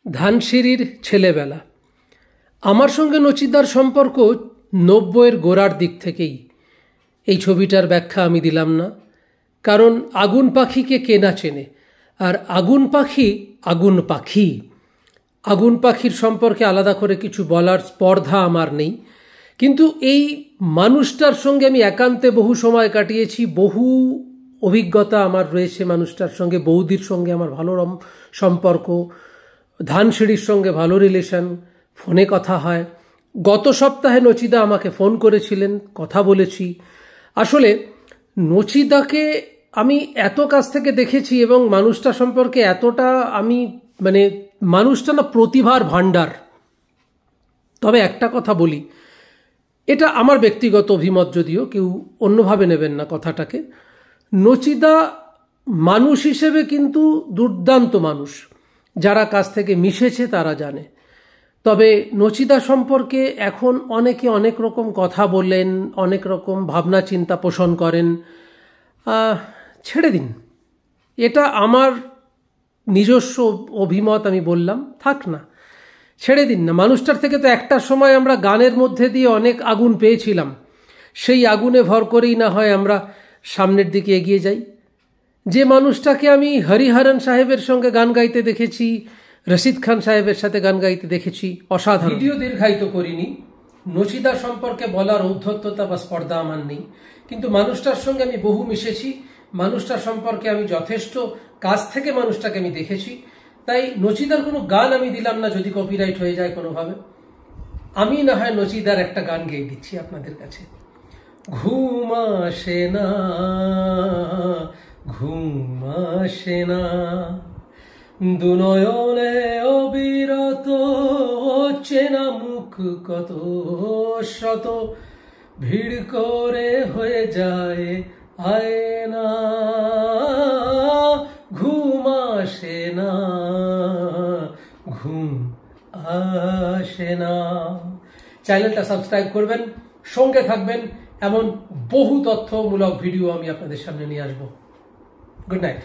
ধানসিঁড়ির ছেলেবেলা। আমার সঙ্গে নচিদার সম্পর্ক 90-এর গোড়ার দিক থেকেই। এই ছবিটার ব্যাখ্যা আমি দিলাম না, কারণ আগুন পাখিকে কে না চেনে। আর আগুন পাখি আগুন পাখি। আগুন পাখির সম্পর্কে আলাদা করে কিছু বলার স্পর্ধা আমার নেই, কিন্তু এই মানুষটার সঙ্গে আমি একান্তে বহু সময় কাটিয়েছি, বহু অভিজ্ঞতা আমার রয়েছে মানুষটার সঙ্গে। বৌদির সঙ্গে আমার ভালো সম্পর্ক, ধানসিঁড়ির সঙ্গে ভালো রিলেশন, ফোনে কথা হয়। গত সপ্তাহে নচিদা আমাকে ফোন করেছিলেন, কথা বলেছি। আসলে নচিদাকে আমি এত কাছ থেকে দেখেছি এবং মানুষটা সম্পর্কে এতটা আমি মানুষটা না প্রতিভার ভাণ্ডার। তবে একটা কথা বলি, এটা আমার ব্যক্তিগত অভিমত, যদিও কেউ অন্যভাবে নেবেন না কথাটাকে। নচিদা মানুষ হিসেবে কিন্তু দুর্দান্ত মানুষ, যারা কাছ থেকে মিশেছে তারা জানে। তবে নচিদা সম্পর্কে এখন অনেকে অনেক রকম কথা বলেন, অনেক রকম ভাবনা চিন্তা পোষণ করেন। ছেড়ে দিন, এটা আমার নিজস্ব অভিমত, আমি বললাম থাক না, ছেড়ে দিন না। মানুষটার থেকে তো একটার সময় আমরা গানের মধ্যে দিয়ে অনেক আগুন পেয়েছিলাম, সেই আগুনে ভর করেই না হয় আমরা সামনের দিকে এগিয়ে যাই। যে মানুষটাকে আমি হরিহরন সাহেবের সঙ্গে গান গাইতে দেখেছি, রশিদ খান সাহেবের সাথে গান গাইতে দেখেছি, অসাধারণ। ভিডিও দীর্ঘায়িত করিনি, নচিদা সম্পর্কে বলার ঔদ্ধত্যতা বা স্পর্ধা আমার নেই, কিন্তু মানুষটার সঙ্গে আমি বহু মিশেছি, মানুষটার সম্পর্কে আমি যথেষ্ট কাছ থেকে মানুষটাকে আমি দেখেছি। তাই নচিদার কোনো গান আমি দিলাম না, যদি কপিরাইট হয়ে যায় কোনোভাবে। আমি না হয় নচিদার একটা গান গেয়ে দিচ্ছি আপনাদের কাছে। ঘুম আসে না, ঘুম আসে না, দুনয়নে অবিরত চেনা মুখ কত শত, ভিড় করে হয়ে যায় আয়না, ঘুম আসে না, ঘুম আসে না। চ্যানেলটা সাবস্ক্রাইব করবেন, সঙ্গে থাকবেন, এমন বহু তথ্যমূলক ভিডিও আমি আপনাদের সামনে নিয়ে আসবো। Good night.